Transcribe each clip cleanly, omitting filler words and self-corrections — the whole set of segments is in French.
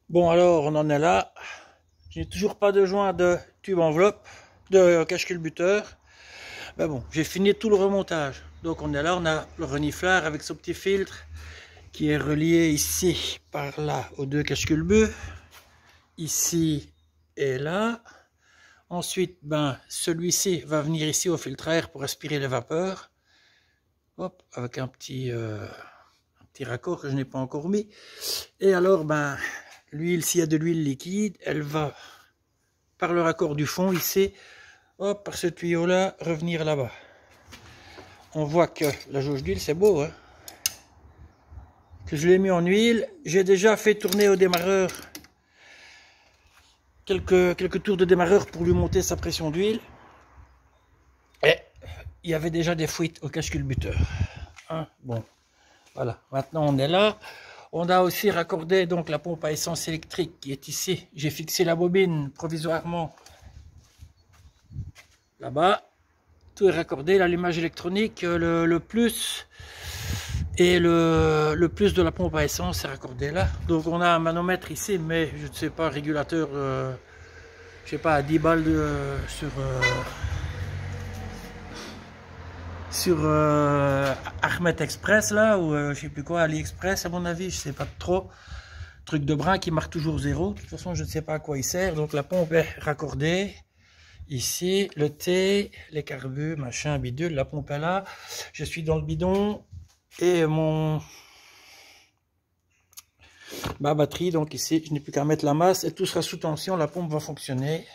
Bon, alors on en est là. J'ai toujours pas de joint de tube enveloppe, de cache-culbuteur. Mais bon, j'ai fini tout le remontage. Donc on est là, on a le renifleur avec son petit filtre qui est relié ici, par là, aux deux cache-culbus. Ici et là. Ensuite, celui-ci va venir ici au filtre à air pour aspirer les vapeurs. Hop, avec un petit raccord que je n'ai pas encore mis. Et alors, l'huile, s'il y a de l'huile liquide, elle va, par le raccord du fond ici, hop, par ce tuyau-là, revenir là-bas. On voit que la jauge d'huile, c'est beau, hein. Que je l'ai mis en huile. J'ai déjà fait tourner au démarreur quelques tours de démarreur pour lui monter sa pression d'huile. Et il y avait déjà des fuites au cache-culbuteur. Hein, bon, voilà. Maintenant, on est là. On a aussi raccordé donc la pompe à essence électrique qui est ici. J'ai fixé la bobine provisoirement là-bas. Tout est raccordé. L'allumage électronique, le plus et le plus de la pompe à essence est raccordé là. Donc on a un manomètre ici, mais je ne sais pas, régulateur, je sais pas, à 10 balles sur Ahmed Express là, ou je sais plus quoi, AliExpress à mon avis, je sais pas trop. Truc de brin qui marque toujours 0. De toute façon, je ne sais pas à quoi il sert. Donc la pompe est raccordée. Ici, le T, les carbus, machin, bidule, la pompe est là. Je suis dans le bidon et ma batterie, donc ici, je n'ai plus qu'à mettre la masse et tout sera sous tension, la pompe va fonctionner.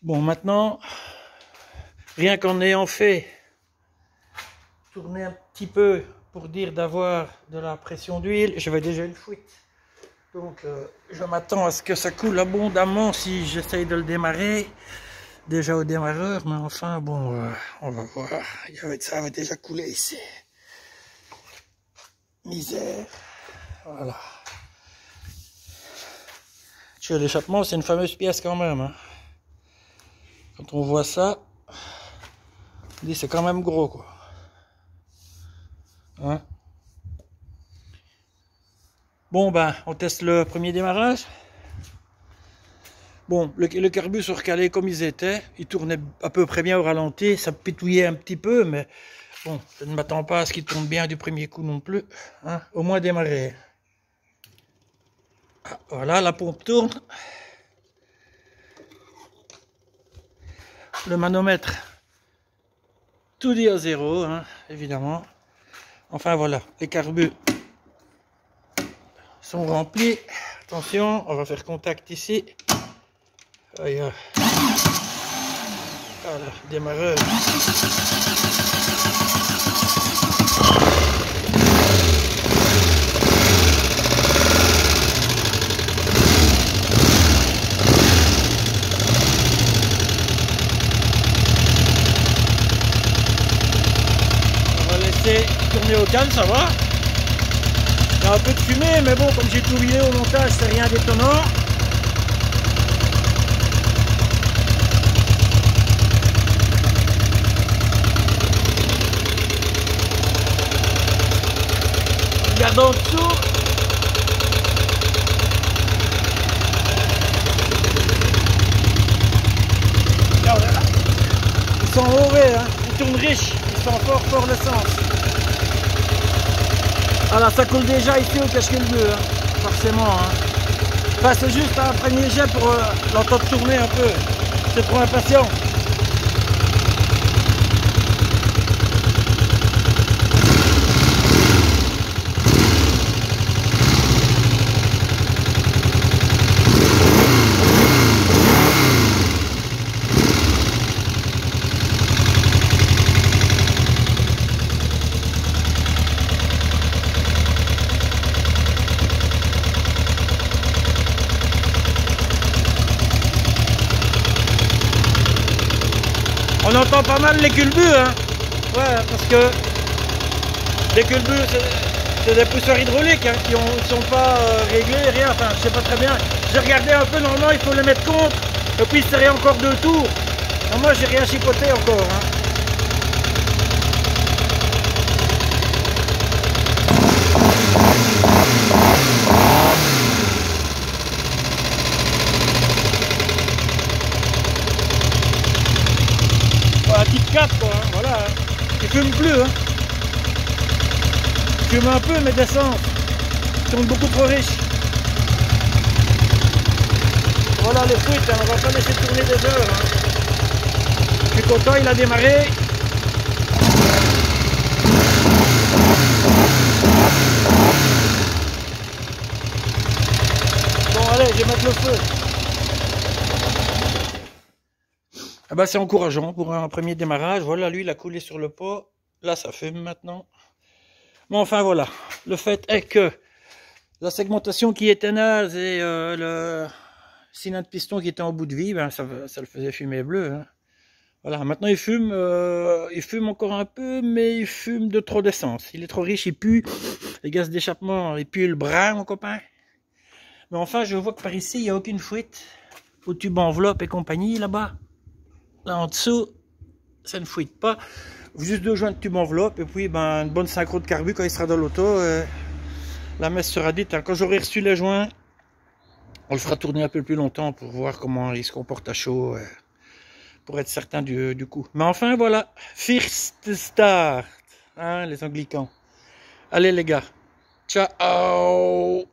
Bon, maintenant, rien qu'en ayant fait tourner un petit peu pour dire d'avoir de la pression d'huile, j'avais déjà une fuite. Donc, je m'attends à ce que ça coule abondamment si j'essaye de le démarrer. Déjà au démarreur, mais enfin, bon, on va voir. Ça avait déjà coulé ici. Misère. Voilà. Tu vois, l'échappement, c'est une fameuse pièce quand même. Hein. Quand on voit ça, on dit c'est quand même gros, quoi. Hein? Bon, on teste le premier démarrage. Bon, le carbus sont recalés comme ils étaient. Ils tournaient à peu près bien au ralenti. Ça pitouillait un petit peu, mais bon, je ne m'attends pas à ce qu'ils tournent bien du premier coup non plus. Hein? Au moins démarrer. Ah, voilà, la pompe tourne. Le manomètre, tout dit à 0, hein, évidemment. Enfin voilà, les carbus sont remplis. Attention, on va faire contact ici. Voilà, démarreur. On va laisser tourner au calme, ça va. Il y a un peu de fumée, mais bon, comme j'ai tout vidé au montage, c'est rien d'étonnant. Regarde en dessous. Ils sont mauvais, hein. Ils tournent riches. Ils sont fort l'essence. Voilà, ça coule déjà ici au cache-culbus, hein. Forcément. Hein. Enfin, c'est juste un premier jet pour l'entendre tourner un peu. C'est trop impatient. On entend pas mal les culbus, hein. Ouais, parce que les culbus, c'est des pousseurs hydrauliques, hein, qui ne sont pas réglés, rien. Enfin, je sais pas très bien. J'ai regardé un peu, normalement, il faut les mettre contre. Et puis, il serait encore 2 tours. Alors, moi, j'ai rien chipoté encore, hein. voilà, hein. Il fume plus, hein. Il fume un peu, mais d'essence. Ils sont beaucoup trop riches. Voilà les fuites, hein. On va pas laisser tourner des heures, hein. Je suis content, il a démarré. Bon, allez, je vais mettre le feu. Ah bah, c'est encourageant pour un premier démarrage. Voilà, lui, il a coulé sur le pot. Là, ça fume maintenant. Bon, enfin, voilà. Le fait est que la segmentation qui était naze et le cylindre piston qui était en bout de vie, ben, ça le faisait fumer bleu, hein. Voilà, maintenant il fume encore un peu, mais il fume de trop d'essence. Il est trop riche, il pue. Les gaz d'échappement, il pue le bras, mon copain. Mais enfin, je vois que par ici, il n'y a aucune fuite. Au tube enveloppe et compagnie, là-bas. Là en dessous, ça ne fuite pas. Juste 2 joints de tube enveloppe et puis ben, une bonne synchro de carbu quand il sera dans l'auto. La messe sera dite. Hein. Quand j'aurai reçu les joints, on le fera tourner un peu plus longtemps pour voir comment il se comporte à chaud. Pour être certain du coup. Mais enfin voilà, First Start, hein, les anglicans. Allez les gars, ciao.